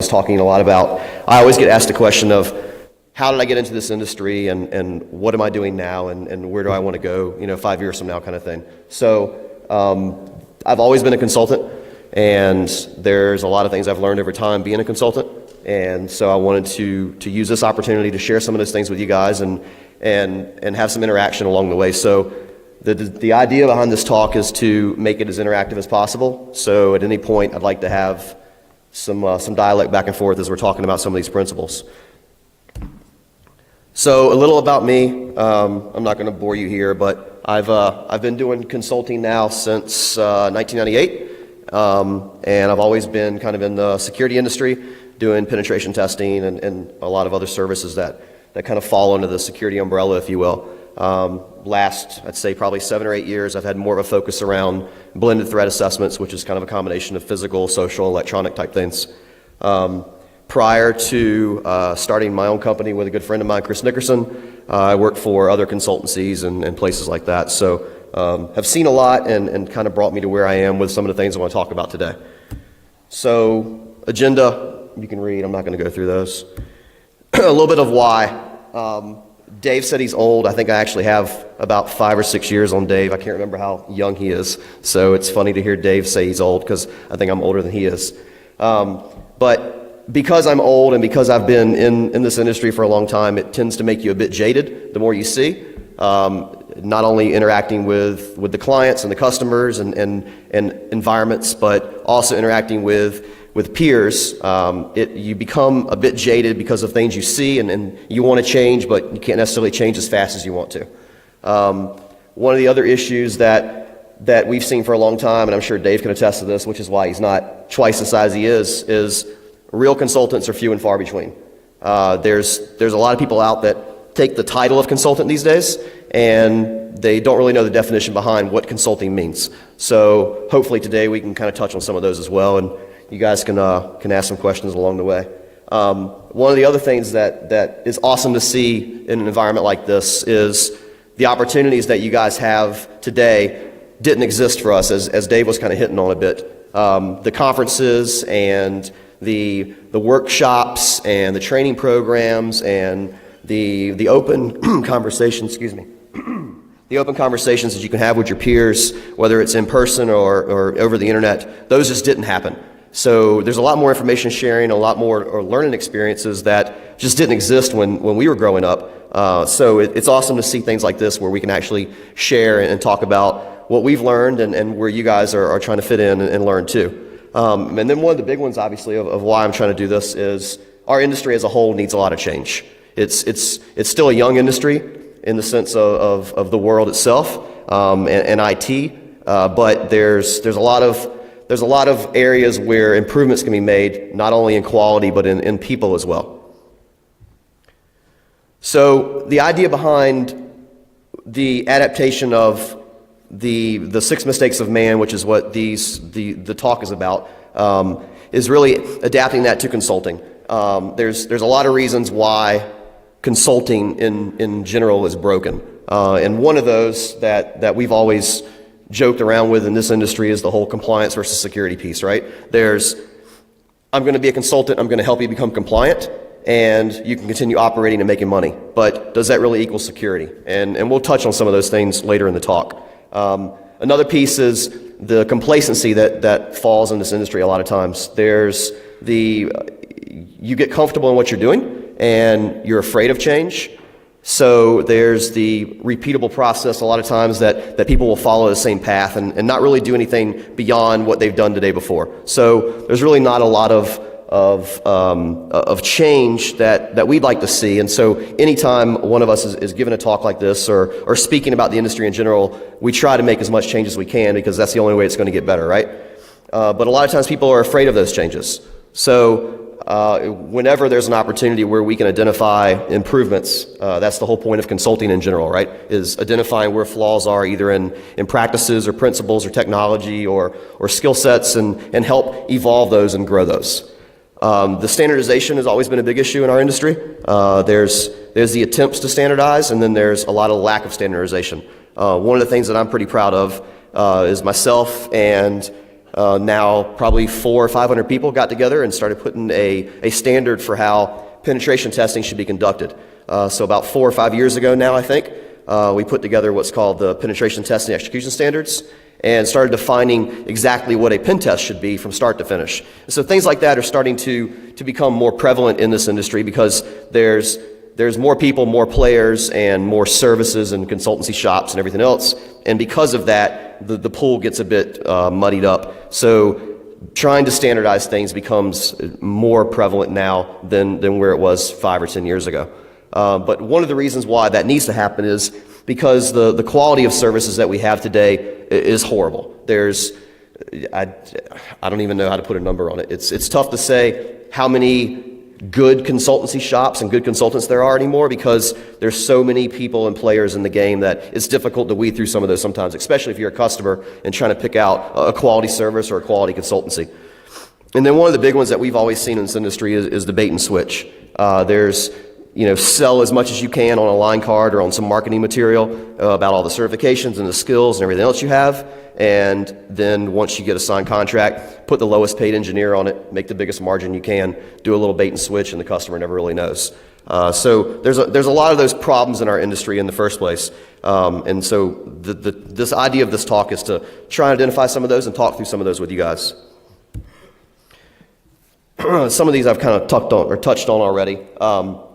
talking a lot about, I always get asked the question of, how did I get into this industry, and what am I doing now, and where do I want to go, 5 years from now kind of thing. So I've always been a consultant, and there's a lot of things I've learned over time being a consultant, and so I wanted to use this opportunity to share some of those things with you guys and have some interaction along the way. So the idea behind this talk is to make it as interactive as possible. So at any point, I'd like to have some dialect back and forth as we're talking about some of these principles. So a little about me. I'm not going to bore you here, but I've been doing consulting now since 1998, and I've always been kind of in the security industry, doing penetration testing and a lot of other services that kind of fall under the security umbrella, if you will. Last, I'd say probably 7 or 8 years, I've had more of a focus around blended threat assessments, which is kind of a combination of physical, social, electronic type things. Prior to starting my own company with a good friend of mine, Chris Nickerson, I worked for other consultancies and places like that. So have seen a lot and kind of brought me to where I am with some of the things I want to talk about today. So agenda, you can read. I'm not going to go through those. A little bit of why. Dave said he's old. I think I actually have about 5 or 6 years on Dave. I can't remember how young he is. So it's funny to hear Dave say he's old because I think I'm older than he is. But because I'm old and because I've been in this industry for a long time, it tends to make you a bit jaded the more you see. Not only interacting with the clients and the customers and environments, but also interacting with peers. You become a bit jaded because of things you see and you want to change, but you can't necessarily change as fast as you want to. One of the other issues that we've seen for a long time, and I'm sure Dave can attest to this, which is why he's not twice the size he is real consultants are few and far between. There's a lot of people out that take the title of consultant these days, and they don't really know the definition behind what consulting means. So hopefully today we can kind of touch on some of those as well, and you guys can ask some questions along the way. One of the other things that is awesome to see in an environment like this is the opportunities that you guys have today didn't exist for us, as Dave was kind of hitting on a bit. The conferences and the workshops and the training programs and the open conversation, the open conversations that you can have with your peers, whether it's in person or over the internet, those just didn't happen. So there's a lot more information sharing, a lot more learning experiences that just didn't exist when we were growing up. So it's awesome to see things like this where we can actually share and talk about what we've learned and where you guys are trying to fit in and learn too. And then one of the big ones, obviously, of why I'm trying to do this is our industry as a whole needs a lot of change. It's still a young industry in the sense of the world itself and IT, but there's a lot of areas where improvements can be made, not only in quality but in people as well. So the idea behind the adaptation of the 6 mistakes of man, which is what the talk is about, is really adapting that to consulting. There's a lot of reasons why consulting in general is broken, and one of those that we've always joked around with in this industry is the whole compliance versus security piece, right? I'm going to be a consultant, I'm going to help you become compliant, and you can continue operating and making money. But does that really equal security? And we'll touch on some of those things later in the talk. Another piece is the complacency that falls in this industry a lot of times. You get comfortable in what you're doing, and you're afraid of change. So there's the repeatable process a lot of times that people will follow the same path and not really do anything beyond what they've done the day before. So there's really not a lot of change that we'd like to see. And so anytime one of us is giving a talk like this or speaking about the industry in general, we try to make as much change as we can because that's the only way it's going to get better, right? But a lot of times people are afraid of those changes. So whenever there's an opportunity where we can identify improvements, that's the whole point of consulting in general, right? Is identifying where flaws are either in practices or principles or technology or skill sets and help evolve those and grow those. The standardization has always been a big issue in our industry. There's the attempts to standardize, and then there's a lot of lack of standardization. One of the things that I'm pretty proud of is myself and now probably 400 or 500 people got together and started putting a standard for how penetration testing should be conducted. So about 4 or 5 years ago now, I think, we put together what's called the Penetration Testing Execution Standards and started defining exactly what a pen test should be from start to finish. So things like that are starting to become more prevalent in this industry because there's more people, more players, and more services and consultancy shops and everything else. And because of that, the pool gets a bit muddied up. So trying to standardize things becomes more prevalent now than where it was 5 or 10 years ago. But one of the reasons why that needs to happen is because the quality of services that we have today is horrible. I don't even know how to put a number on it. It's tough to say how many good consultancy shops and good consultants there are anymore because there's so many people and players in the game that it's difficult to weed through some of those sometimes, especially if you're a customer and trying to pick out a quality service or a quality consultancy. And then one of the big ones that we've always seen in this industry is the bait and switch. There's sell as much as you can on a line card or on some marketing material about all the certifications and the skills and everything else you have. And then once you get a signed contract, put the lowest paid engineer on it, make the biggest margin you can, do a little bait and switch, and the customer never really knows. So there's a lot of those problems in our industry in the first place. And so this idea of this talk is to try and identify some of those and talk through some of those with you guys. Some of these I've kind of touched on already.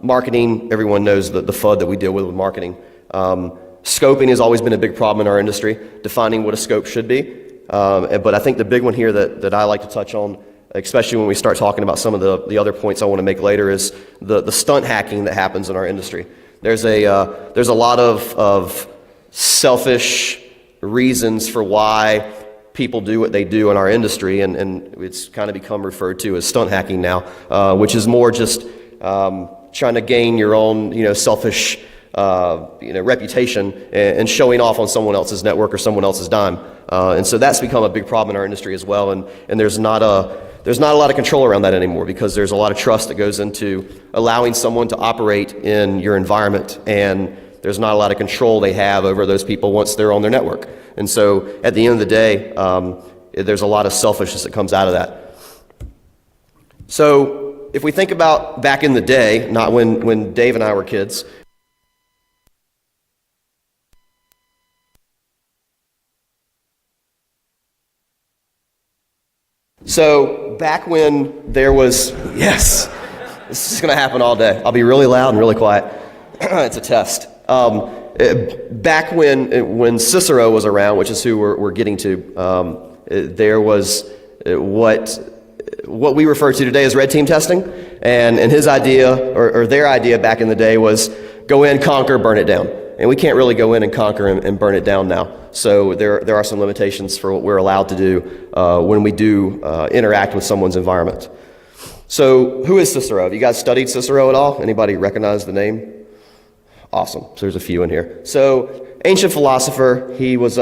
Marketing, everyone knows the FUD that we deal with marketing. Scoping has always been a big problem in our industry, defining what a scope should be. But I think the big one here that I like to touch on, especially when we start talking about some of the other points I want to make later, is the stunt hacking that happens in our industry. There's a lot of selfish reasons for why people do what they do in our industry, and it's kind of become referred to as stunt hacking now, which is more just trying to gain your own, selfish, reputation and showing off on someone else's network or someone else's dime. And so that's become a big problem in our industry as well. And there's not a lot of control around that anymore because there's a lot of trust that goes into allowing someone to operate in your environment, and there's not a lot of control they have over those people once they're on their network. And so at the end of the day, there's a lot of selfishness that comes out of that. So if we think about back in the day, not when Dave and I were kids, so back when there was, yes, this is going to happen all day. I'll be really loud and really quiet. It's a test. Back when Cicero was around, which is who we're getting to, there was what we refer to today as red team testing, and his idea or their idea back in the day was go in, conquer, burn it down. And we can't really go in and conquer and burn it down now. So there are some limitations for what we're allowed to do when we do interact with someone's environment. So who is Cicero? Have you guys studied Cicero at all? Anybody recognize the name? Awesome. So there's a few in here. So ancient philosopher, he was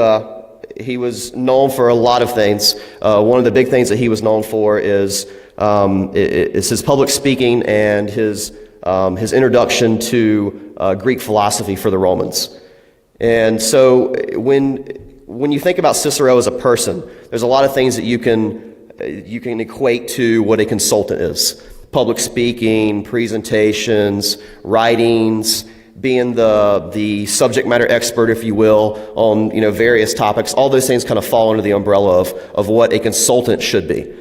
known for a lot of things. One of the big things that he was known for is his public speaking and his introduction to Greek philosophy for the Romans. And so when you think about Cicero as a person, there's a lot of things that you can equate to what a consultant is. Public speaking, presentations, writings, being the subject matter expert, if you will, on various topics. All those things kind of fall under the umbrella of what a consultant should be.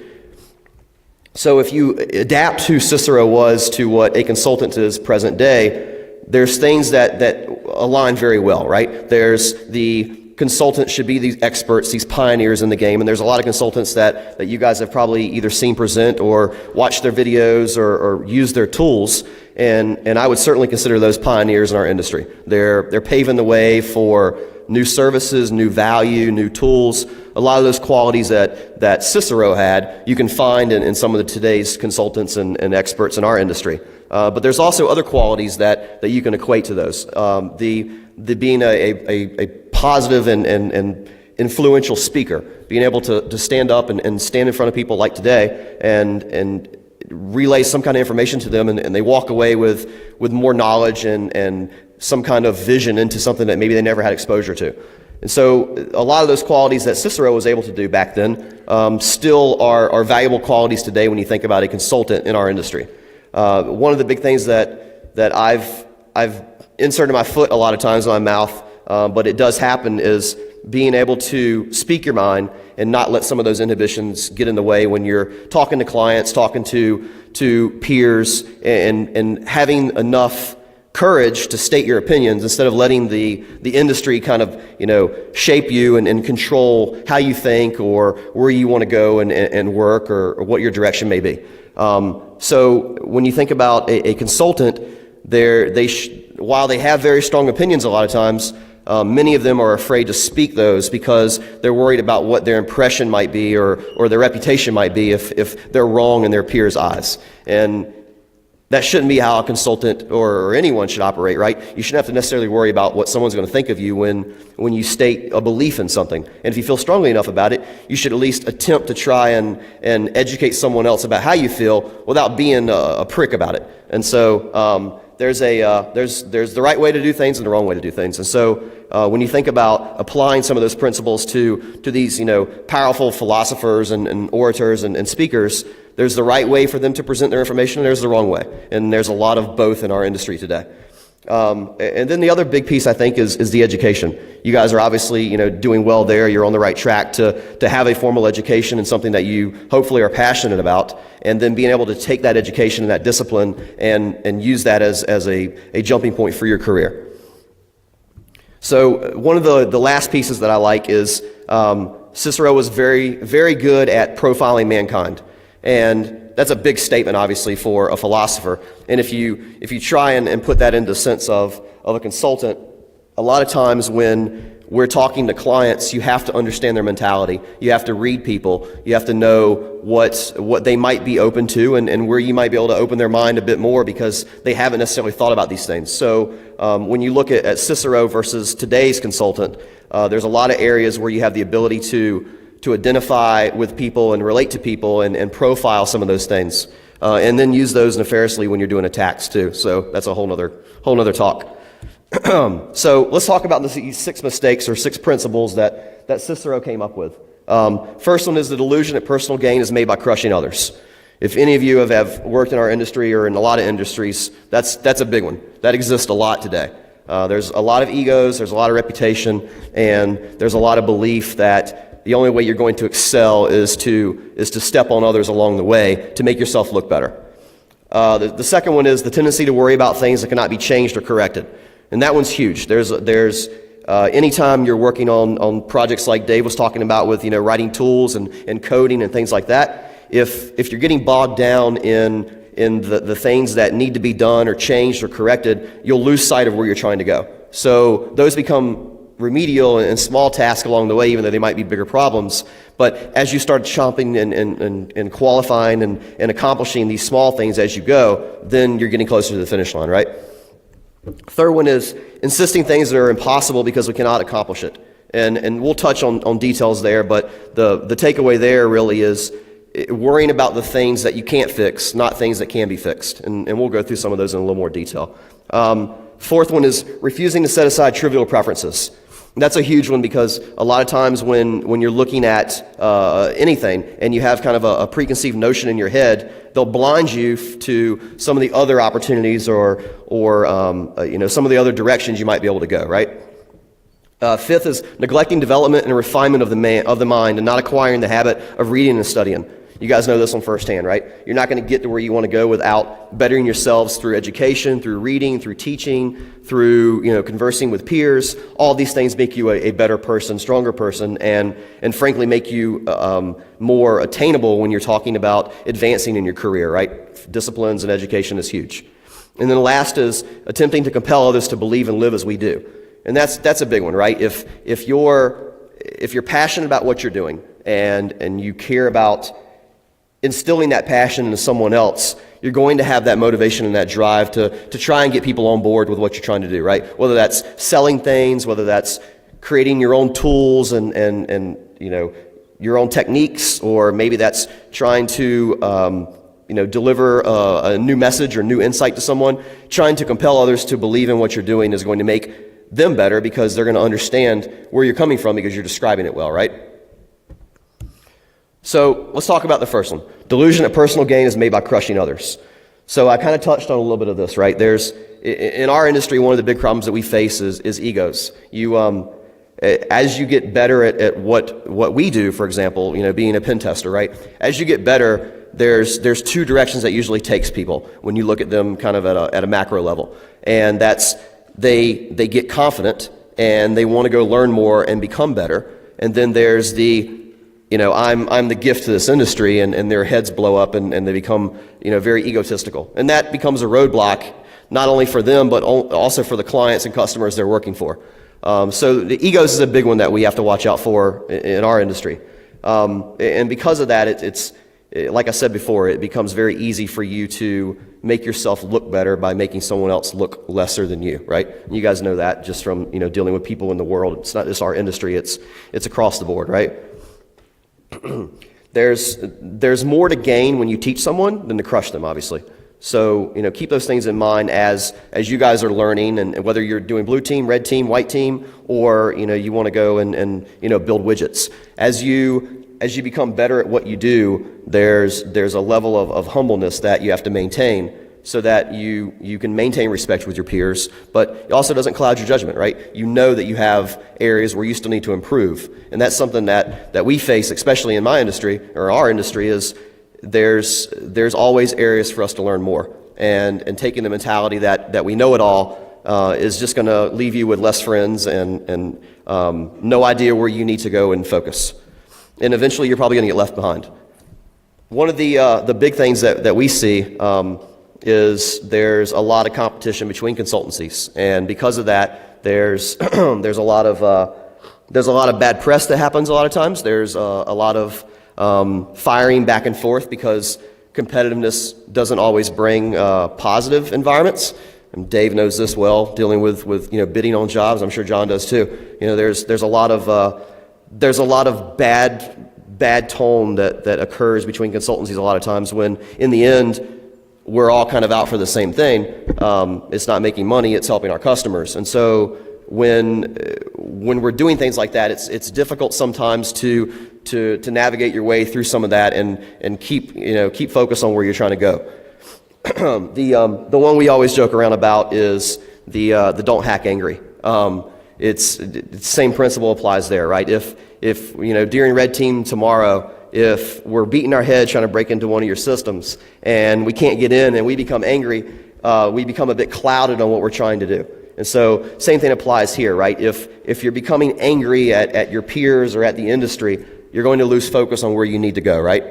So if you adapt who Cicero was to what a consultant is present day, there's things that align very well, right? There's the consultants should be these experts, these pioneers in the game, and there's a lot of consultants that you guys have probably either seen present or watched their videos or used their tools, and I would certainly consider those pioneers in our industry. They're paving the way for new services, new value, new tools. A lot of those qualities that Cicero had, you can find in some of today's consultants and experts in our industry. But there's also other qualities that you can equate to those. The being a positive and influential speaker, being able to stand up and stand in front of people like today and relay some kind of information to them, and they walk away with more knowledge and some kind of vision into something that maybe they never had exposure to. And so a lot of those qualities that Cicero was able to do back then still are valuable qualities today when you think about a consultant in our industry. One of the big things that I've inserted my foot a lot of times in my mouth, but it does happen, is being able to speak your mind and not let some of those inhibitions get in the way when you're talking to clients, talking to peers, and having enough courage to state your opinions instead of letting the industry kind of, shape you and control how you think or where you want to go and work or what your direction may be. So when you think about a consultant, while they have very strong opinions a lot of times, many of them are afraid to speak those because they're worried about what their impression might be or their reputation might be if they're wrong in their peers' eyes. And that shouldn't be how a consultant or anyone should operate, right? You shouldn't have to necessarily worry about what someone's going to think of you when you state a belief in something. And if you feel strongly enough about it, you should at least attempt to try and educate someone else about how you feel without being a prick about it. And so there's the right way to do things and the wrong way to do things. And so when you think about applying some of those principles to these powerful philosophers and orators and speakers, there's the right way for them to present their information, and there's the wrong way. And there's a lot of both in our industry today. And then the other big piece, I think, is the education. You guys are obviously, doing well there. You're on the right track to have a formal education and something that you hopefully are passionate about, and then being able to take that education and that discipline and use that as a jumping point for your career. So one of the last pieces that I like is Cicero was very, very good at profiling mankind. And that's a big statement, obviously, for a philosopher. And if you try and put that into the sense of a consultant, a lot of times when we're talking to clients, you have to understand their mentality. You have to read people. You have to know what they might be open to and where you might be able to open their mind a bit more because they haven't necessarily thought about these things. So when you look at Cicero versus today's consultant, there's a lot of areas where you have the ability to identify with people and relate to people and profile some of those things, and then use those nefariously when you're doing attacks too. So that's a whole nother talk. So let's talk about these 6 mistakes or 6 principles that Cicero came up with. First one is the delusion that personal gain is made by crushing others. If any of you have worked in our industry or in a lot of industries, that's a big one. That exists a lot today. There's a lot of egos, there's a lot of reputation, and there's a lot of belief that the only way you're going to excel is to step on others along the way to make yourself look better. The second one is the tendency to worry about things that cannot be changed or corrected. And that one's huge. There's anytime you're working on projects like Dave was talking about with, writing tools and coding and things like that, if you're getting bogged down in the things that need to be done or changed or corrected, you'll lose sight of where you're trying to go. So those become remedial and small tasks along the way, even though they might be bigger problems. But as you start chomping and qualifying and accomplishing these small things as you go, then you're getting closer to the finish line, right? Third one is insisting things that are impossible because we cannot accomplish it. And we'll touch on details there, but the takeaway there really is worrying about the things that you can't fix, not things that can be fixed. And we'll go through some of those in a little more detail. Fourth one is refusing to set aside trivial preferences. That's a huge one because a lot of times when you're looking at anything and you have kind of a preconceived notion in your head, they'll blind you to some of the other opportunities or some of the other directions you might be able to go, right? Fifth is neglecting development and refinement of the mind and not acquiring the habit of reading and studying. You guys know this one firsthand, right? You're not going to get to where you want to go without bettering yourselves through education, through reading, through teaching, through conversing with peers. All these things make you a better person, stronger person, and frankly make you more attainable when you're talking about advancing in your career, right? Disciplines and education is huge. And then the last is attempting to compel others to believe and live as we do. And that's a big one, right? If you're passionate about what you're doing and you care about instilling that passion into someone else, you're going to have that motivation and that drive to try and get people on board with what you're trying to do, right? Whether that's selling things, whether that's creating your own tools and your own techniques, or maybe that's trying to deliver a new message or new insight to someone. Trying to compel others to believe in what you're doing is going to make them better because they're going to understand where you're coming from because you're describing it well, right? So let's talk about the first one. Delusion that personal gain is made by crushing others. So I kind of touched on a little bit of this, right? In our industry, one of the big problems that we face is egos. As you get better at what we do, for example, being a pen tester, right? As you get better, there's two directions that usually takes people when you look at them kind of at a macro level. And that's they get confident and they want to go learn more and become better. And then there's I'm the gift to this industry, and their heads blow up and they become, very egotistical. And that becomes a roadblock, not only for them, but also for the clients and customers they're working for. So the egos is a big one that we have to watch out for in our industry. And because of that, it's like I said before, it becomes very easy for you to make yourself look better by making someone else look lesser than you, right? And you guys know that just from, dealing with people in the world. It's not just our industry, it's across the board, right? There's more to gain when you teach someone than to crush them, obviously. So, keep those things in mind as you guys are learning, and whether you're doing blue team, red team, white team, or, you want to go and build widgets. As you become better at what you do, there's a level of humbleness that you have to maintain so that you can maintain respect with your peers, but it also doesn't cloud your judgment, right? You know that you have areas where you still need to improve, and that's something that we face, especially in my industry, or our industry, is there's always areas for us to learn more, and taking the mentality that we know it all is just going to leave you with less friends and no idea where you need to go and focus, and eventually you're probably going to get left behind. One of the big things that we see is there's a lot of competition between consultancies, and because of that, there's a lot of bad press that happens a lot of times. There's a lot of firing back and forth because competitiveness doesn't always bring positive environments. And Dave knows this well, dealing with bidding on jobs. I'm sure John does too. There's a lot of bad tone that occurs between consultancies a lot of times when in the end we're all kind of out for the same thing. It's not making money, it's helping our customers. And so when we're doing things like that, it's difficult sometimes to navigate your way through some of that and keep focused on where you're trying to go. The one we always joke around about is the don't hack angry. It's the same principle applies there, right? If during red team tomorrow, if we're beating our head trying to break into one of your systems and we can't get in and we become angry, we become a bit clouded on what we're trying to do. And so same thing applies here, right? If you're becoming angry at your peers or at the industry, you're going to lose focus on where you need to go, right?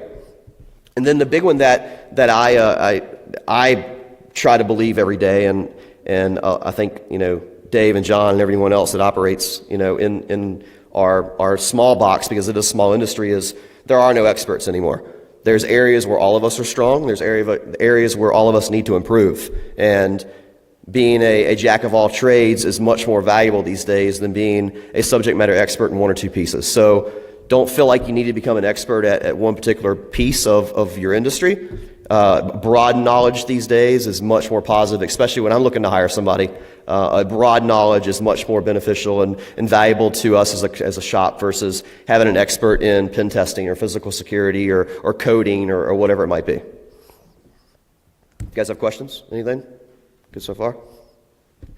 And then the big one that I try to believe every day, and I think Dave and John and everyone else that operates in our small box, because it is a small industry, is there are no experts anymore. There's areas where all of us are strong. There's areas where all of us need to improve. And being a jack of all trades is much more valuable these days than being a subject matter expert in one or two pieces. So don't feel like you need to become an expert at one particular piece of your industry. Broad knowledge these days is much more positive, especially when I'm looking to hire somebody. A broad knowledge is much more beneficial and valuable to us as a shop versus having an expert in pen testing or physical security or coding or whatever it might be. You guys have questions? Anything? Good so far?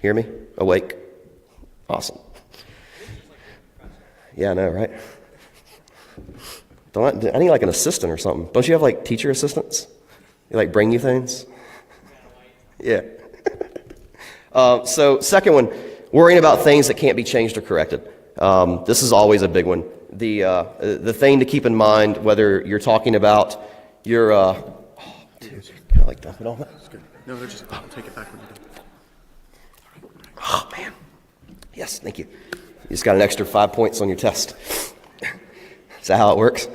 Hear me? Awake? Awesome. Yeah, I know, right? I need like an assistant or something. Don't you have like teacher assistants? They like bring you things? Yeah. So second one, worrying about things that can't be changed or corrected. This is always a big one. The thing to keep in mind, whether you're talking about your dude, can I like dump it on that? That's good. No, just I'll take it back when you're done. Oh man. Yes, thank you. You just got an extra 5 points on your test. Is that how it works?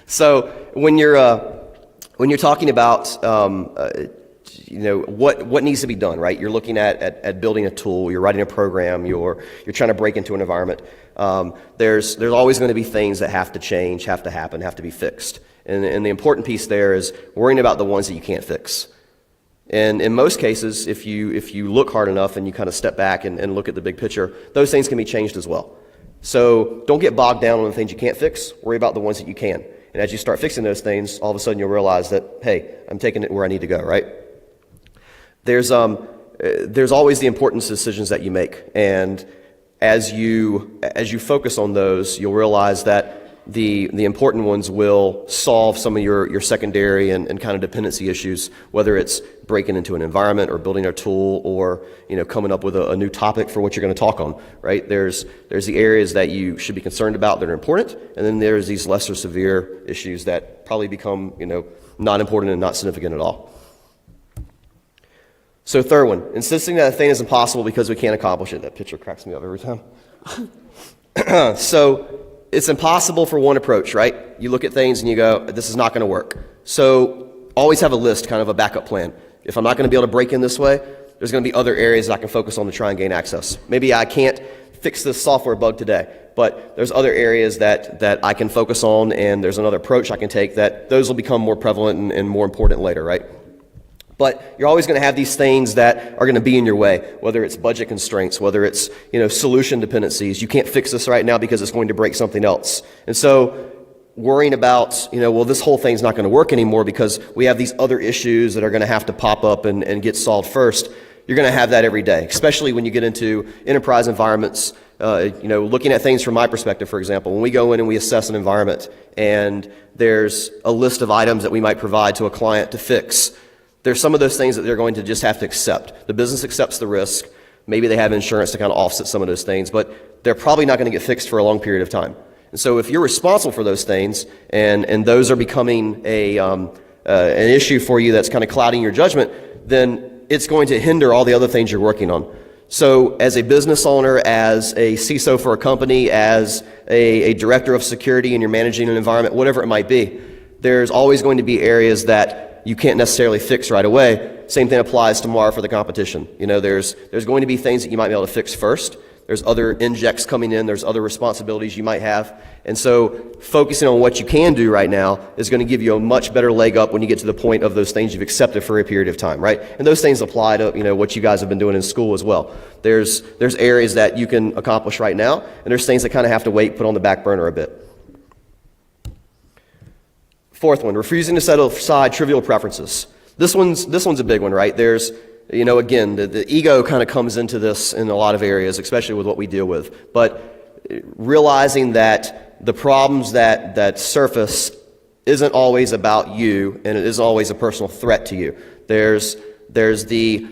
So when you're talking about what needs to be done, right? You're looking at building a tool, you're writing a program, you're trying to break into an environment. There's always going to be things that have to change, have to happen, have to be fixed. And the important piece there is worrying about the ones that you can't fix. And in most cases, if you look hard enough and you kind of step back and look at the big picture, those things can be changed as well. So don't get bogged down on the things you can't fix. Worry about the ones that you can. And as you start fixing those things, all of a sudden you'll realize that, hey, I'm taking it where I need to go, right? There's always the importance of decisions that you make. And as you focus on those, you'll realize that the important ones will solve some of your secondary and kind of dependency issues, whether it's breaking into an environment or building a tool or coming up with a new topic for what you're going to talk on, right? There's the areas that you should be concerned about that are important, and then there's these lesser severe issues that probably become not important and not significant at all. So third one, insisting that a thing is impossible because we can't accomplish it. That picture cracks me up every time. So it's impossible for one approach, right? You look at things and you go, this is not going to work. So always have a list, kind of a backup plan. If I'm not going to be able to break in this way, there's going to be other areas that I can focus on to try and gain access. Maybe I can't fix this software bug today, but there's other areas that I can focus on, and there's another approach I can take that those will become more prevalent and more important later, right? But you're always going to have these things that are going to be in your way, whether it's budget constraints, whether it's solution dependencies. You can't fix this right now because it's going to break something else. And so worrying about, well, this whole thing's not going to work anymore because we have these other issues that are going to have to pop up and get solved first. You're going to have that every day, especially when you get into enterprise environments. Looking at things from my perspective, for example, when we go in and we assess an environment and there's a list of items that we might provide to a client to fix, there's some of those things that they're going to just have to accept. The business accepts the risk. Maybe they have insurance to kind of offset some of those things, but they're probably not going to get fixed for a long period of time. And so if you're responsible for those things and those are becoming an issue for you that's kind of clouding your judgment, then it's going to hinder all the other things you're working on. So as a business owner, as a CISO for a company, as a director of security and you're managing an environment, whatever it might be, there's always going to be areas that you can't necessarily fix right away. Same thing applies tomorrow for the competition. There's going to be things that you might be able to fix first. There's other injects coming in. There's other responsibilities you might have. And so focusing on what you can do right now is going to give you a much better leg up when you get to the point of those things you've accepted for a period of time, right? And those things apply to, what you guys have been doing in school as well. There's areas that you can accomplish right now, and there's things that kind of have to wait, put on the back burner a bit. Fourth one, refusing to set aside trivial preferences. This one's a big one, right? There's, again, the ego kind of comes into this in a lot of areas, especially with what we deal with. But realizing that the problems that surface isn't always about you, and it isn't always a personal threat to you. There's the,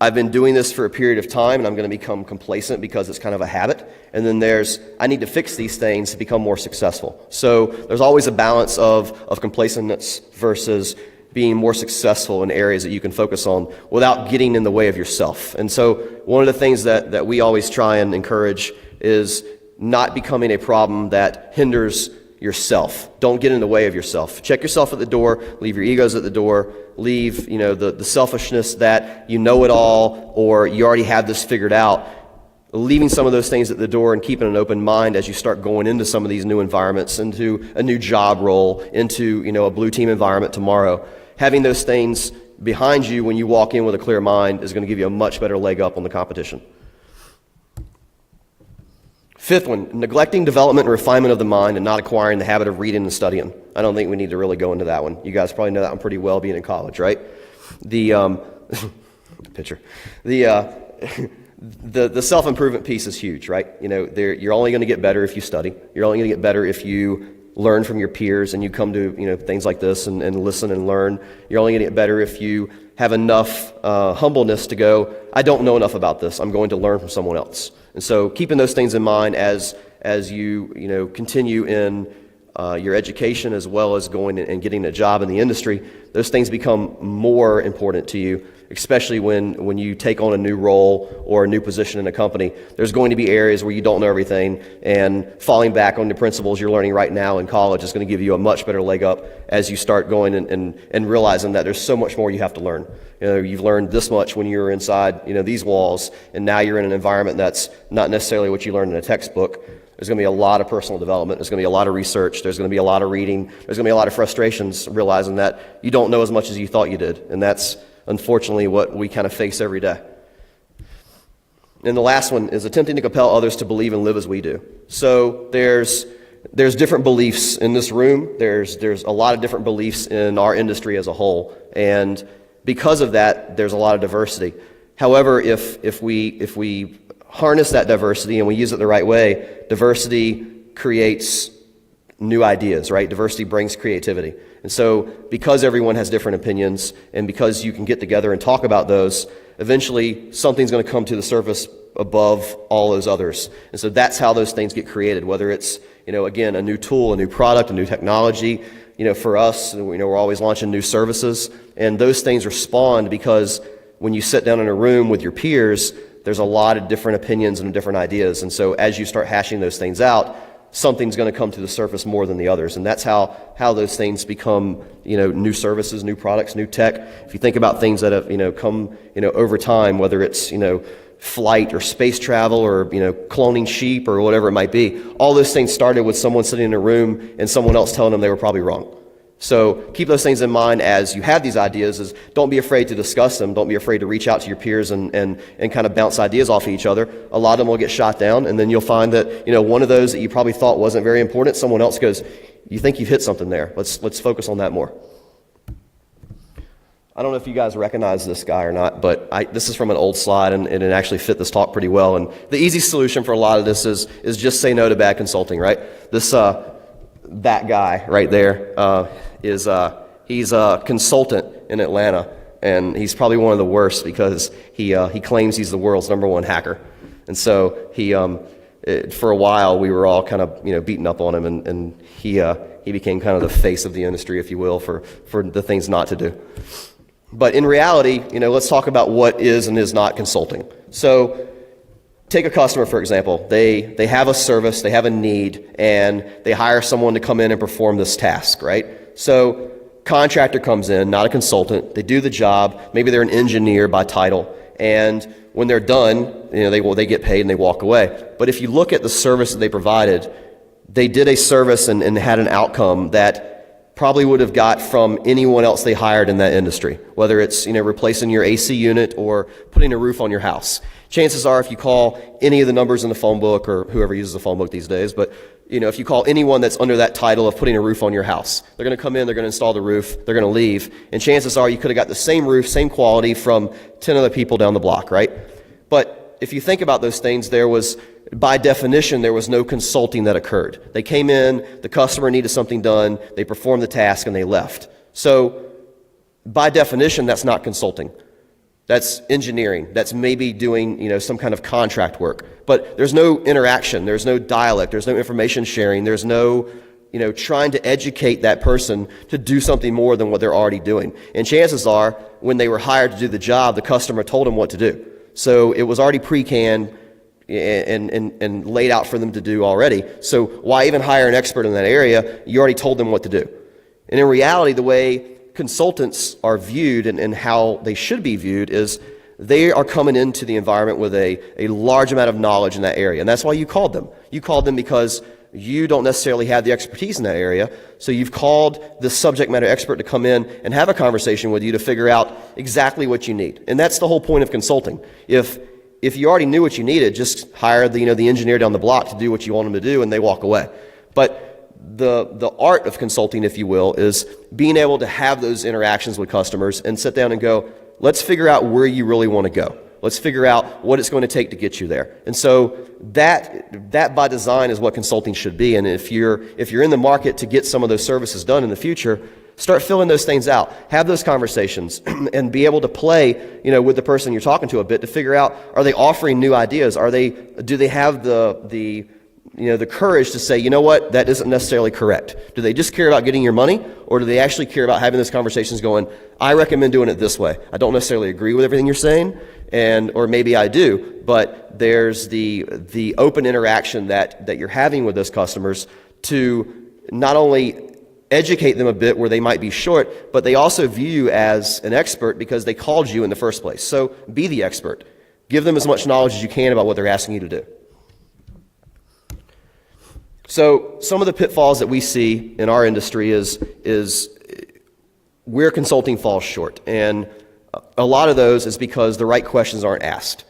I've been doing this for a period of time, and I'm going to become complacent because it's kind of a habit. And then there's, I need to fix these things to become more successful. So there's always a balance of complacentness versus being more successful in areas that you can focus on without getting in the way of yourself. And so one of the things that we always try and encourage is not becoming a problem that hinders yourself. Don't get in the way of yourself. Check yourself at the door, leave your egos at the door, leave the selfishness that you know it all or you already have this figured out. Leaving some of those things at the door and keeping an open mind as you start going into some of these new environments, into a new job role, into a blue team environment tomorrow. Having those things behind you when you walk in with a clear mind is going to give you a much better leg up on the competition. Fifth one, neglecting development and refinement of the mind and not acquiring the habit of reading and studying. I don't think we need to really go into that one. You guys probably know that one pretty well being in college, right? The picture. The self-improvement piece is huge, right? You're only going to get better if you study. You're only going to get better if you learn from your peers and you come to things like this and listen and learn. You're only going to get better if you have enough humbleness to go, I don't know enough about this. I'm going to learn from someone else. And so keeping those things in mind as you continue in your education as well as going and getting a job in the industry, those things become more important to you, especially when you take on a new role or a new position in a company. There's going to be areas where you don't know everything, and falling back on the principles you're learning right now in college is going to give you a much better leg up as you start going and realizing that there's so much more you have to learn. You've learned this much when you were inside these walls, and now you're in an environment that's not necessarily what you learned in a textbook. There's going to be a lot of personal development. There's going to be a lot of research. There's going to be a lot of reading. There's going to be a lot of frustrations realizing that you don't know as much as you thought you did. And that's unfortunately what we kind of face every day. And the last one is attempting to compel others to believe and live as we do. So there's different beliefs in this room. There's a lot of different beliefs in our industry as a whole. And because of that, there's a lot of diversity. However, if we harness that diversity and we use it the right way, diversity creates new ideas, right? Diversity brings creativity. And so because everyone has different opinions and because you can get together and talk about those, eventually something's going to come to the surface above all those others. And so that's how those things get created, whether it's, again, a new tool, a new product, a new technology. For us, we're always launching new services, and those things are spawned because when you sit down in a room with your peers, there's a lot of different opinions and different ideas. And so as you start hashing those things out, something's going to come to the surface more than the others. And that's how those things become, new services, new products, new tech. If you think about things that have, come, over time, whether it's, flight or space travel or, cloning sheep or whatever it might be, all those things started with someone sitting in a room and someone else telling them they were probably wrong. So keep those things in mind as you have these ideas. Is don't be afraid to discuss them. Don't be afraid to reach out to your peers and kind of bounce ideas off of each other. A lot of them will get shot down, and then you'll find that one of those that you probably thought wasn't very important, someone else goes, "You think you've hit something there? Let's focus on that more." I don't know if you guys recognize this guy or not, but this is from an old slide, and it actually fit this talk pretty well. And the easy solution for a lot of this is just say no to bad consulting, right? That guy right there he's a consultant in Atlanta, and he's probably one of the worst because he claims he's the world's #1 hacker. And so for a while we were all kind of beating up on him, and he became kind of the face of the industry, if you will, for the things not to do. But in reality, let's talk about what is and is not consulting. So take a customer, for example. They have a service, they have a need, and they hire someone to come in and perform this task, right? So contractor comes in, not a consultant. They do the job. Maybe they're an engineer by title. And when they're done, they get paid and they walk away. But if you look at the service that they provided, they did a service and had an outcome that probably would have got from anyone else they hired in that industry, whether it's replacing your AC unit or putting a roof on your house. Chances are, if you call any of the numbers in the phone book, or whoever uses a phone book these days, but if you call anyone that's under that title of putting a roof on your house, they're going to come in, they're going to install the roof, they're going to leave, and chances are you could have got the same roof, same quality from 10 other people down the block, right? But if you think about those things, by definition, there was no consulting that occurred. They came in, the customer needed something done, they performed the task, and they left. So by definition, that's not consulting. That's engineering. That's maybe doing, some kind of contract work. But there's no interaction. There's no dialect. There's no information sharing. There's no, trying to educate that person to do something more than what they're already doing. And chances are, when they were hired to do the job, the customer told them what to do. So it was already pre-canned and laid out for them to do already. So why even hire an expert in that area? You already told them what to do. And in reality, the way consultants are viewed and how they should be viewed is they are coming into the environment with a large amount of knowledge in that area. And that's why you called them. You called them because you don't necessarily have the expertise in that area. So you've called the subject matter expert to come in and have a conversation with you to figure out exactly what you need. And that's the whole point of consulting. If you already knew what you needed, just hire the engineer down the block to do what you want them to do, and they walk away. But the art of consulting, if you will, is being able to have those interactions with customers and sit down and go, let's figure out where you really want to go. Let's figure out what it's going to take to get you there. And so that by design is what consulting should be. And if you're in the market to get some of those services done in the future, start filling those things out. Have those conversations and be able to play, with the person you're talking to a bit to figure out, are they offering new ideas? Do they have the courage to say, you know what, that isn't necessarily correct? Do they just care about getting your money, or do they actually care about having those conversations going, I recommend doing it this way. I don't necessarily agree with everything you're saying, or maybe I do, but there's the open interaction that you're having with those customers to not only educate them a bit where they might be short, but they also view you as an expert because they called you in the first place. So be the expert. Give them as much knowledge as you can about what they're asking you to do. So some of the pitfalls that we see in our industry is where consulting falls short. And a lot of those is because the right questions aren't asked.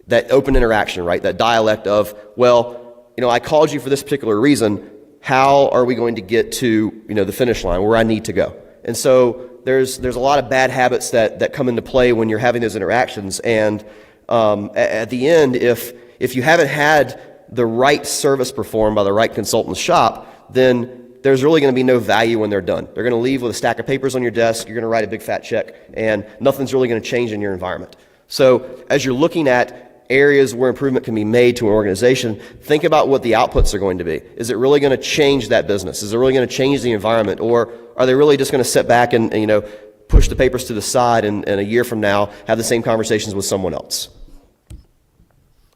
That open interaction, right? That dialect of, well, I called you for this particular reason. How are we going to get to, the finish line where I need to go? And so there's a lot of bad habits that come into play when you're having those interactions. And at the end, if you haven't had the right service performed by the right consultant's shop, then there's really going to be no value when they're done. They're going to leave with a stack of papers on your desk. You're going to write a big fat check, and nothing's really going to change in your environment. So as you're looking at areas where improvement can be made to an organization, think about what the outputs are going to be. Is it really going to change that business? Is it really going to change the environment? Or are they really just going to sit back and push the papers to the side and a year from now have the same conversations with someone else?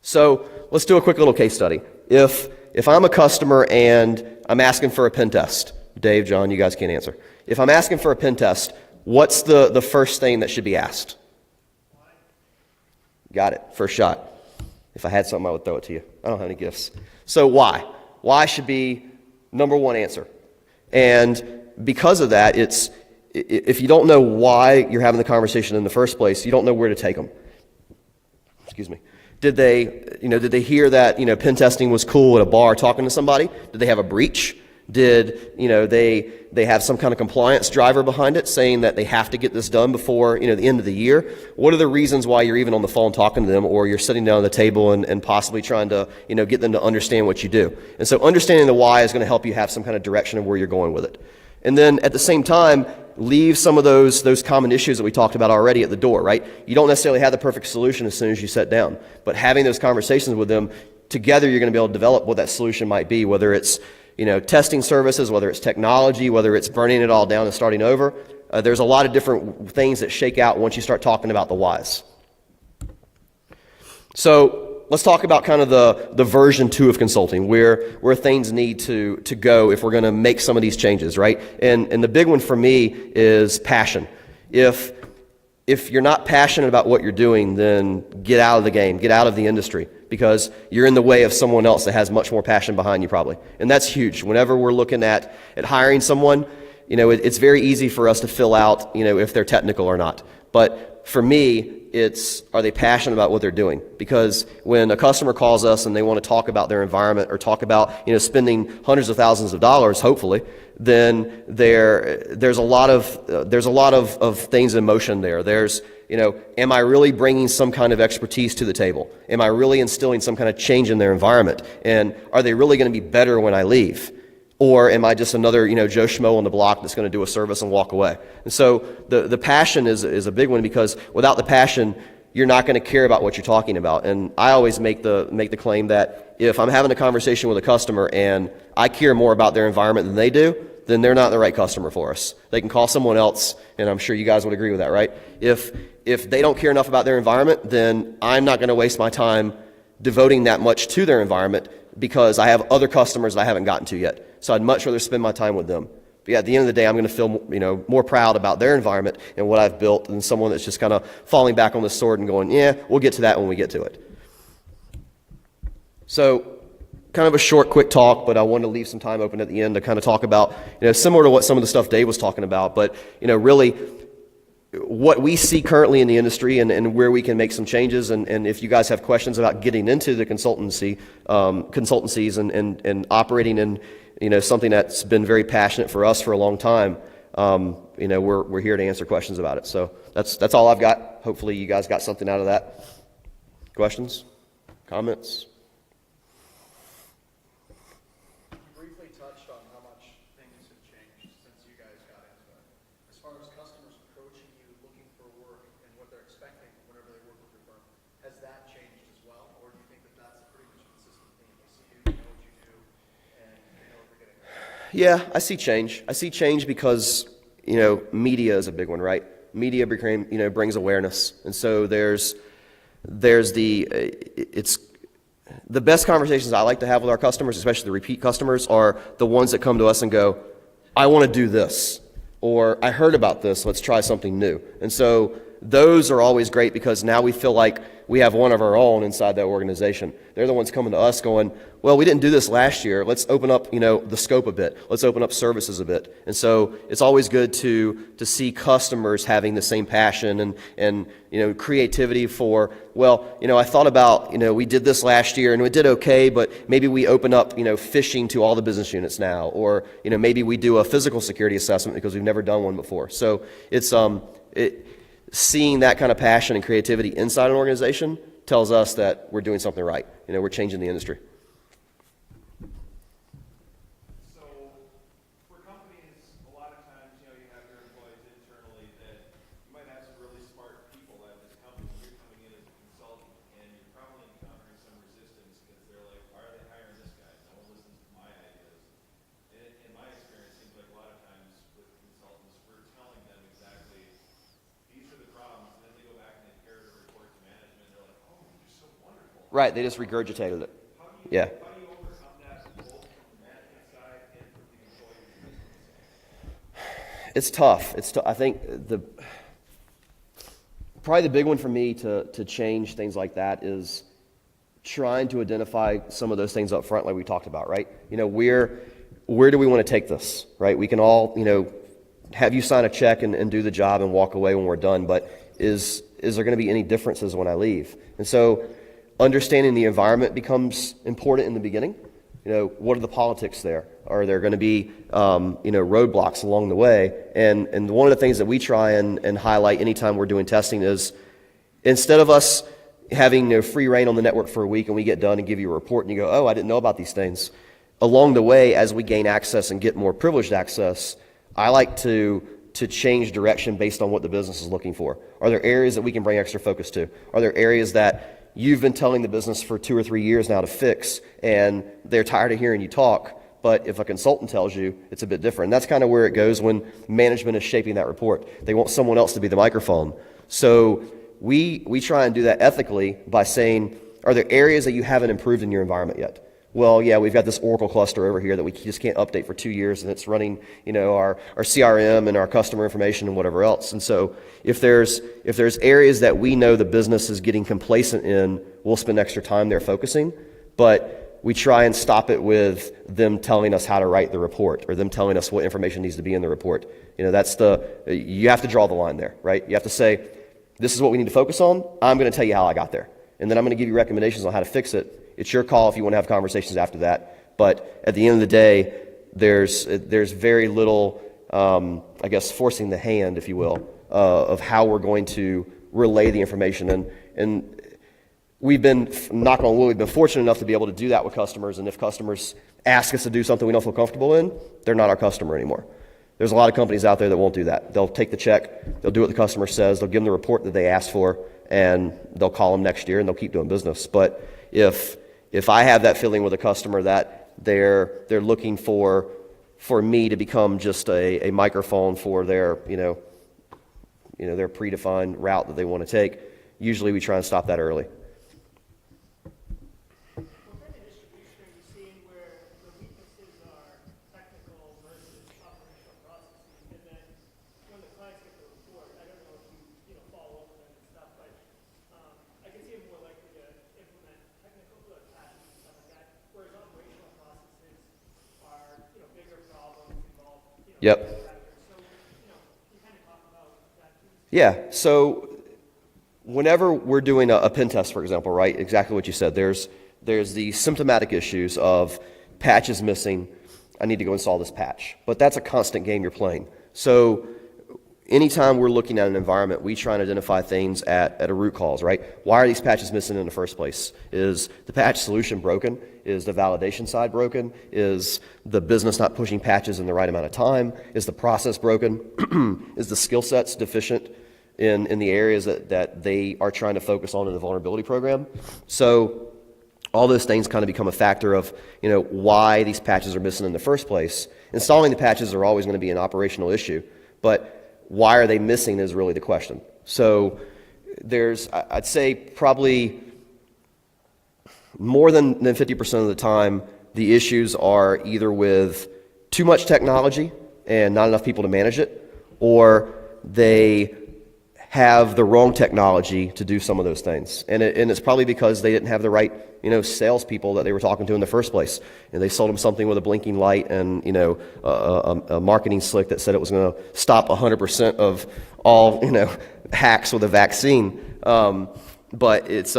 So let's do a quick little case study. If I'm a customer and I'm asking for a pen test, Dave, John, you guys can't answer. If I'm asking for a pen test, what's the first thing that should be asked? Got it. First shot. If I had something, I would throw it to you. I don't have any gifts. So why? Why should be number one answer. And because of that, if you don't know why you're having the conversation in the first place, you don't know where to take them. Excuse me. Did they hear that, pen testing was cool at a bar talking to somebody? Did they have a breach? Did, they have some kind of compliance driver behind it saying that they have to get this done before, the end of the year? What are the reasons why you're even on the phone talking to them, or you're sitting down at the table and possibly trying to, get them to understand what you do? And so understanding the why is going to help you have some kind of direction of where you're going with it. And then at the same time, leave some of those common issues that we talked about already at the door, right? You don't necessarily have the perfect solution as soon as you sit down, but having those conversations with them, together you're going to be able to develop what that solution might be, whether it's, testing services, whether it's technology, whether it's burning it all down and starting over. There's a lot of different things that shake out once you start talking about the whys. So let's talk about kind of the version 2 of consulting, where things need to go if we're going to make some of these changes, right? And the big one for me is passion. If you're not passionate about what you're doing, then get out of the game, get out of the industry, because you're in the way of someone else that has much more passion behind you probably. And that's huge. Whenever we're looking at hiring someone, it's very easy for us to fill out, if they're technical or not. But for me, are they passionate about what they're doing? Because when a customer calls us and they want to talk about their environment or talk about, spending hundreds of thousands of dollars, hopefully, then there's a lot of things in motion there. There's, am I really bringing some kind of expertise to the table? Am I really instilling some kind of change in their environment? And are they really going to be better when I leave? Or am I just another, Joe Schmo on the block that's going to do a service and walk away? And so the passion is a big one, because without the passion, you're not going to care about what you're talking about. And I always make the claim that if I'm having a conversation with a customer and I care more about their environment than they do, then they're not the right customer for us. They can call someone else, and I'm sure you guys would agree with that, right? If they don't care enough about their environment, then I'm not going to waste my time devoting that much to their environment, because I have other customers that I haven't gotten to yet. So I'd much rather spend my time with them. But yeah, at the end of the day, I'm going to feel more proud about their environment and what I've built than someone that's just kind of falling back on the sword and going, yeah, we'll get to that when we get to it. So kind of a short, quick talk, but I wanted to leave some time open at the end to kind of talk about, similar to what some of the stuff Dave was talking about, but, really what we see currently in the industry and where we can make some changes. And if you guys have questions about getting into the consultancies and operating in, something that's been very passionate for us for a long time, we're here to answer questions about it. So that's all I've got. Hopefully you guys got something out of that. Questions? Comments? Briefly touched on how much things have changed since you guys got into it. As far as customers approaching you, looking for work, and what they're expecting whenever they work with your firm, has that changed as well? Or do you think that that's pretty much a consistent theme? They see you, they know what you do, and they know what they're getting. Yeah, I see change. I see change because, media is a big one, right? Media brings awareness. And so there's the best conversations I like to have with our customers, especially the repeat customers, are the ones that come to us and go, I want to do this, or I heard about this, let's try something new. And so those are always great, because now we feel like we have one of our own inside that organization. They're the ones coming to us going, well, we didn't do this last year. Let's open up, the scope a bit. Let's open up services a bit. And so it's always good to see customers having the same passion and creativity for, I thought about, we did this last year and we did okay, but maybe we open up, phishing to all the business units now, or, maybe we do a physical security assessment because we've never done one before. So it's, seeing that kind of passion and creativity inside an organization tells us that we're doing something right. We're changing the industry. So for companies, a lot of times, you have your employees internally that you might have some really smart people at this company. You're coming in as a consultant, and you're probably encountering some resistance because they're like, why are they hiring this guy? No one listens to my ideas. And in my experience, it seems like a lot of times with consultants, we're telling them exactly these are the problems, and then they go back and they carry the report to management, and they're like, oh, you're so wonderful. Right, they just regurgitated it. How do Yeah. you overcome that both from the management side and from the employee side? It's tough. I think probably the big one for me to change things like that is trying to identify some of those things up front, like we talked about, right? Where do we want to take this, right? We can all, have you sign a check and do the job and walk away when we're done, but is there going to be any differences when I leave? And so understanding the environment becomes important in the beginning. What are the politics there? Are there going to be, roadblocks along the way? And one of the things that we try and highlight anytime we're doing testing is, instead of us having free reign on the network for a week and we get done and give you a report and you go, oh, I didn't know about these things. Along the way, as we gain access and get more privileged access, I like to change direction based on what the business is looking for. Are there areas that we can bring extra focus to? Are there areas that you've been telling the business for 2 or 3 years now to fix, and they're tired of hearing you talk, but if a consultant tells you, it's a bit different? And that's kind of where it goes when management is shaping that report. They want someone else to be the microphone. So we try and do that ethically by saying, are there areas that you haven't improved in your environment yet? Well, yeah, we've got this Oracle cluster over here that we just can't update for 2 years, and it's running, our CRM and our customer information and whatever else. And so if there's areas that we know the business is getting complacent in, we'll spend extra time there focusing. But we try and stop it with them telling us how to write the report or them telling us what information needs to be in the report. You have to draw the line there, right? You have to say, this is what we need to focus on. I'm going to tell you how I got there. And then I'm going to give you recommendations on how to fix it. It's your call if you want to have conversations after that. But at the end of the day, there's very little, forcing the hand, if you will, of how we're going to relay the information. And we've been, knock on wood, we've been fortunate enough to be able to do that with customers. And if customers ask us to do something we don't feel comfortable in, they're not our customer anymore. There's a lot of companies out there that won't do that. They'll take the check, they'll do what the customer says, they'll give them the report that they asked for, and they'll call them next year and they'll keep doing business. But if I have that feeling with a customer that they're looking for me to become just a microphone for their their predefined route that they want to take, usually we try and stop that early. What kind of distribution are you seeing where the weaknesses are technical versus operational processes? And then when the clients get the report, I don't know if you follow up with them and stuff, but I can see them more likely to implement technical patches and stuff like that, whereas operational processes are bigger problems involve Yep. So you kind of talk about that too. Yeah, so whenever we're doing a pen test, for example, right, exactly what you said, there's the symptomatic issues of patch is missing, I need to go install this patch. But that's a constant game you're playing. So anytime we're looking at an environment, we try and identify things at a root cause, right? Why are these patches missing in the first place? Is the patch solution broken? Is the validation side broken? Is the business not pushing patches in the right amount of time? Is the process broken? Is the skill sets deficient in the areas that they are trying to focus on in the vulnerability program? So all those things kind of become a factor of why these patches are missing in the first place. Installing the patches are always going to be an operational issue, but why are they missing is really the question. So I'd say probably more than 50% of the time, the issues are either with too much technology and not enough people to manage it, or they have the wrong technology to do some of those things. And it's probably because they didn't have the right, salespeople that they were talking to in the first place. And they sold them something with a blinking light and, a marketing slick that said it was going to stop 100% of all, hacks with a vaccine. But it's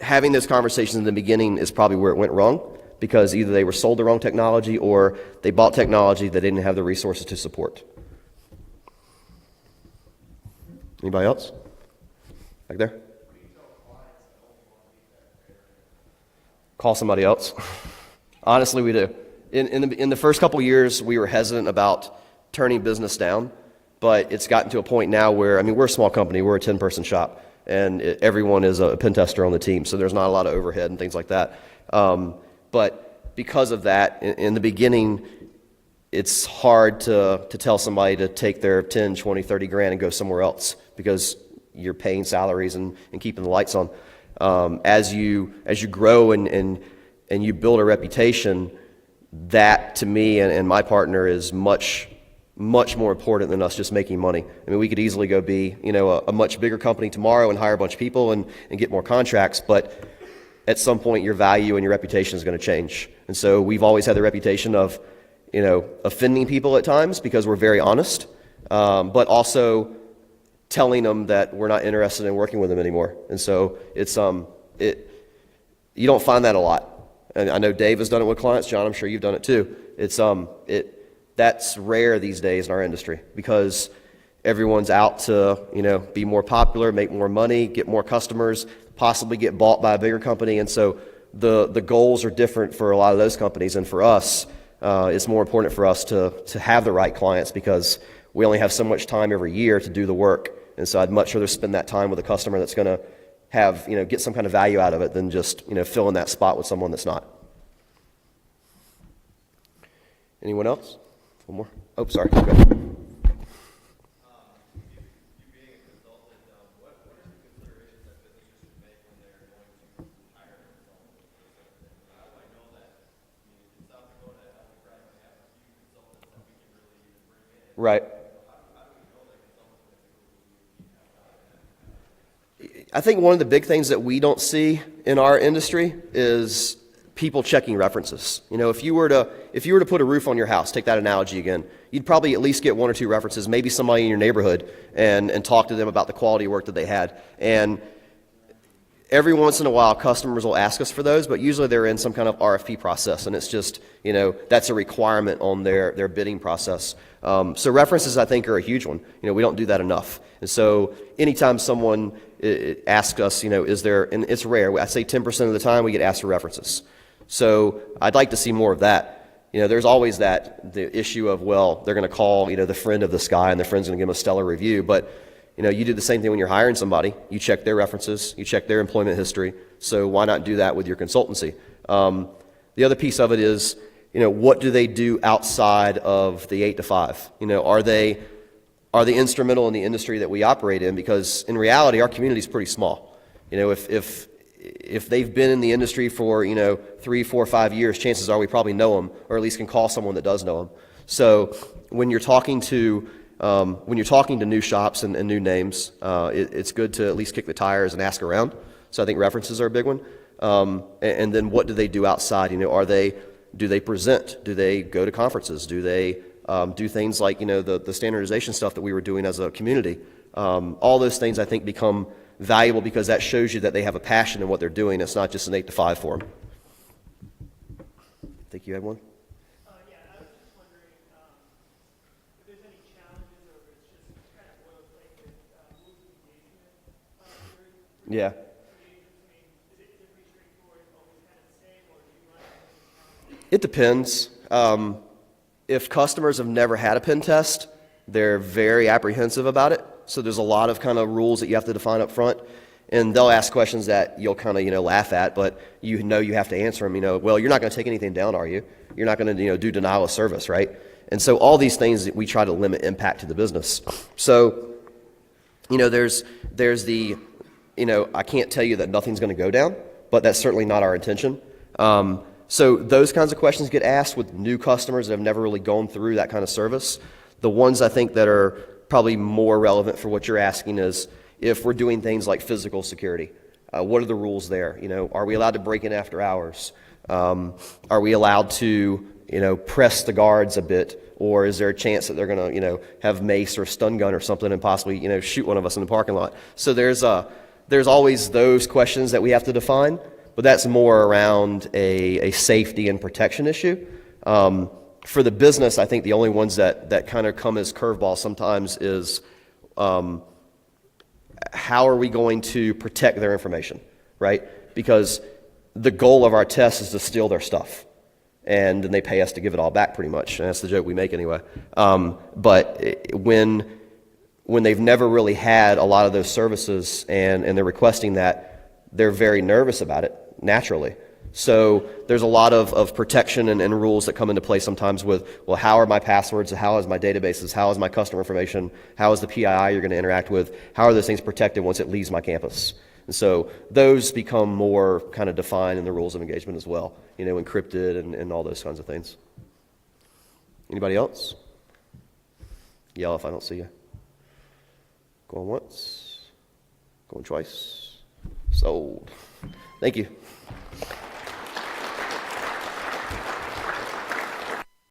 having those conversations in the beginning is probably where it went wrong, because either they were sold the wrong technology or they bought technology that didn't have the resources to support. Anybody else? Back there? Call somebody else. Honestly, we do. In the first couple years, we were hesitant about turning business down, but it's gotten to a point now where, we're a small company. We're a 10-person shop, and everyone is a pen tester on the team, so there's not a lot of overhead and things like that. But because of that, in the beginning, it's hard to tell somebody to take their 10, 20, 30 grand and go somewhere else, because you're paying salaries and keeping the lights on. As you grow and you build a reputation, that to me and my partner is much more important than us just making money. We could easily go be a much bigger company tomorrow and hire a bunch of people and get more contracts, but at some point your value and your reputation is going to change. And so we've always had the reputation of offending people at times because we're very honest, but also telling them that we're not interested in working with them anymore. And so it's you don't find that a lot. And I know Dave has done it with clients. John, I'm sure you've done it too. That's rare these days in our industry, because everyone's out to be more popular, make more money, get more customers, possibly get bought by a bigger company. And so the goals are different for a lot of those companies, and for us, it's more important for us to have the right clients, because we only have so much time every year to do the work. And so I'd much rather spend that time with a customer that's going to have, get some kind of value out of it than just, fill in that spot with someone that's not. Anyone else? One more? Oh, sorry. Go ahead. Right. I think one of the big things that we don't see in our industry is people checking references. If you were to put a roof on your house, take that analogy again, you'd probably at least get one or two references, maybe somebody in your neighborhood, and talk to them about the quality of work that they had. And every once in a while, customers will ask us for those, but usually they're in some kind of RFP process, and it's just, that's a requirement on their bidding process. So references, I think, are a huge one. We don't do that enough. And so anytime someone asks us, is there, and it's rare, I say 10% of the time we get asked for references. So I'd like to see more of that. There's always the issue of, well, they're going to call, the friend of this guy, and the friend's going to give them a stellar review, but you do the same thing when you're hiring somebody. You check their references, you check their employment history. So why not do that with your consultancy? The other piece of it is, what do they do outside of the 8 to 5? Are they instrumental in the industry that we operate in? Because in reality, our community is pretty small. If they've been in the industry for 3, 4, 5 years, chances are we probably know them, or at least can call someone that does know them. So when you're talking to new shops and new names, it's good to at least kick the tires and ask around. So I think references are a big one. And then what do they do outside? Do they present? Do they go to conferences? Do they do things like the standardization stuff that we were doing as a community? All those things I think become valuable, because that shows you that they have a passion in what they're doing. It's not just an 8 to 5 for them. I think you had one. Yeah, I was just wondering if there's any challenges, or if it's just kind of boilerplate with rules of engagement. Yeah. Is it pretty straightforward, always kind of the same, or do you run into any challenges? It depends. If customers have never had a pen test, they're very apprehensive about it. So there's a lot of kind of rules that you have to define up front. And they'll ask questions that you'll kind of, laugh at, but you have to answer them. Well, you're not going to take anything down, are you? You're not going to, do denial of service, right? And so all these things that we try to limit impact to the business. So, there's the, I can't tell you that nothing's going to go down, but that's certainly not our intention. So those kinds of questions get asked with new customers that have never really gone through that kind of service. The ones I think that are probably more relevant for what you're asking is if we're doing things like physical security. What are the rules there? Are we allowed to break in after hours? Are we allowed to, press the guards a bit? Or is there a chance that they're going to, have mace or stun gun or something and possibly, shoot one of us in the parking lot? So there's always those questions that we have to define, but that's more around a safety and protection issue. For the business, I think the only ones that kind of come as curveballs sometimes is how are we going to protect their information, right? Because the goal of our test is to steal their stuff. And then they pay us to give it all back pretty much. And that's the joke we make anyway. But when they've never really had a lot of those services and they're requesting that, they're very nervous about it, naturally. So there's a lot of protection and rules that come into play sometimes with, well, how are my passwords? How is my databases? How is my customer information? How is the PII you're going to interact with? How are those things protected once it leaves my campus? And so those become more kind of defined in the rules of engagement as well, encrypted and all those kinds of things. Anybody else? Yell if I don't see you. Going once. Going twice. Sold. Thank you.